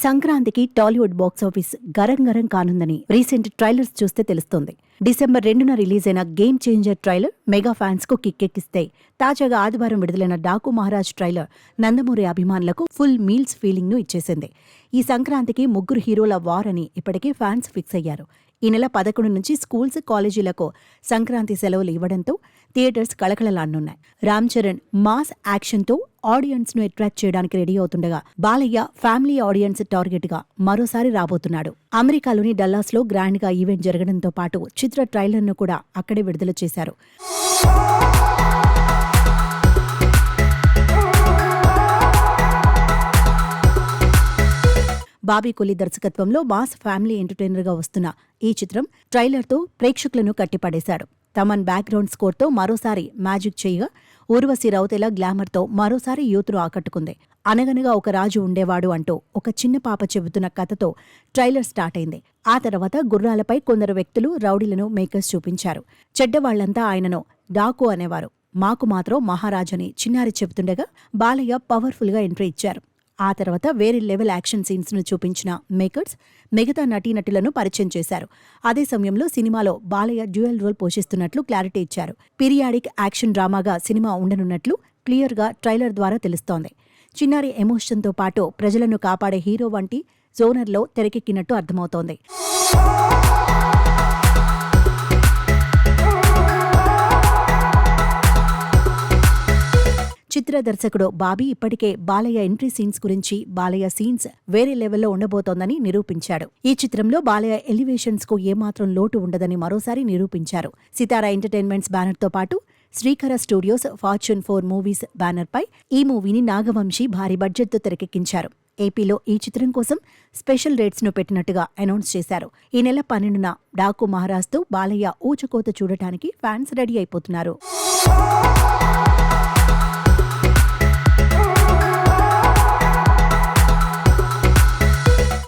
సంక్రాంతికి టాలీవుడ్ బాక్సాఫీస్ గరం కానుందని recent trailers చూస్తే తెలుస్తోంది. డిసెంబర్ 2న రిలీజ్ అయిన game changer trailer mega fans కు కిక్కెక్కిస్తే, తాజాగా ఆదివారం విడుదలైన డాకు మహారాజ్ ట్రైలర్ నందమూరి అభిమానులకు ఫుల్ మీల్స్ ఫీలింగ్ ను ఇచ్చేసింది. ఈ సంక్రాంతికి ముగ్గురు హీరోల వార్ అని ఇప్పటికే ఫ్యాన్స్ ఫిక్స్ అయ్యారు. ఈ నెల 11 నుంచి స్కూల్స్, కాలేజీలకు సంక్రాంతి సెలవులు ఇవ్వడంతో థియేటర్స్ కళకళలాడనున్నాయి. రామ్ చరణ్ మాస్ యాక్షన్ తో ఆడియన్స్ ను అట్రాక్ట్ చేయడానికి రెడీ అవుతుండగా, బాలయ్య ఫ్యామిలీ ఆడియన్స్ టార్గెట్ గా మరోసారి రాబోతున్నాడు. అమెరికాలోని డల్లాస్ లో గ్రాండ్ గా ఈవెంట్ జరగడంతో పాటు చిత్ర ట్రైలర్ ను కూడా అక్కడే విడుదల చేశారు. బాబీ కొలి దర్శకత్వంలో మాస్ ఫ్యామిలీ ఎంటర్టైనర్ గా వస్తున్న ఈ చిత్రం ట్రైలర్తో ప్రేక్షకులను కట్టిపడేశాడు. తమన్ బ్యాక్గ్రౌండ్ స్కోర్తో మరోసారి మ్యాజిక్ చేయగా, ఊర్వశి రౌతేలా గ్లామర్తో మరోసారి యూత్ను ఆకట్టుకుంది. అనగనగా ఒక రాజు ఉండేవాడు అంటూ ఒక చిన్న పాప చెబుతున్న కథతో ట్రైలర్ స్టార్ట్ అయింది. ఆ తర్వాత గుర్రాలపై కొందరు వ్యక్తులు రౌడీలను మేకర్స్ చూపించారు. చెడ్డవాళ్లంతా ఆయనను డాకు అనేవారు, మాకు మాత్రం మహారాజని చిన్నారి చెబుతుండగా బాలయ్య పవర్ఫుల్ గా ఎంట్రీ ఇచ్చారు. ఆ తర్వాత వేరే లెవెల్ యాక్షన్ సీన్స్ ను చూపించిన మేకర్స్ మిగతా నటీనటులను పరిచయం చేశారు. అదే సమయంలో సినిమాలో బాలయ్య డ్యూయల్ రోల్ పోషిస్తున్నట్లు క్లారిటీ ఇచ్చారు. పీరియాడిక్ యాక్షన్ డ్రామాగా సినిమా ఉండనున్నట్లు క్లియర్ గా ట్రైలర్ ద్వారా తెలుస్తోంది. చిన్నారి ఎమోషన్తో పాటు ప్రజలను కాపాడే హీరో వంటి జోనర్లో తెరకెక్కినట్టు అర్థమవుతోంది. చిత్ర దర్శకుడు బాబీ ఇప్పటికే బాలయ్య ఎంట్రీ సీన్స్ గురించి, బాలయ్య సీన్స్ వేరే లెవెల్లో ఉండబోతోందని నిరూపించాడు. ఈ చిత్రంలో బాలయ్య ఎలివేషన్స్ కు ఏమాత్రం లోటు ఉండదని మరోసారి నిరూపించారు. సితారా ఎంటర్టైన్మెంట్స్ బ్యానర్ తో పాటు శ్రీకర స్టూడియోస్, ఫార్చ్యూన్ 4 మూవీస్ బ్యానర్ పై ఈ మూవీని నాగవంశీ భారీ బడ్జెట్ తో తెరకెక్కించారు. ఏపీలో ఈ చిత్రం కోసం స్పెషల్ రేట్స్ ను పెట్టినట్టుగా అనౌన్స్ చేశారు. ఈ నెల 12న డాకు మహారాజ్ తో బాలయ్య ఊచకోత చూడటానికి ఫ్యాన్స్ రెడీ అయిపోతున్నారు.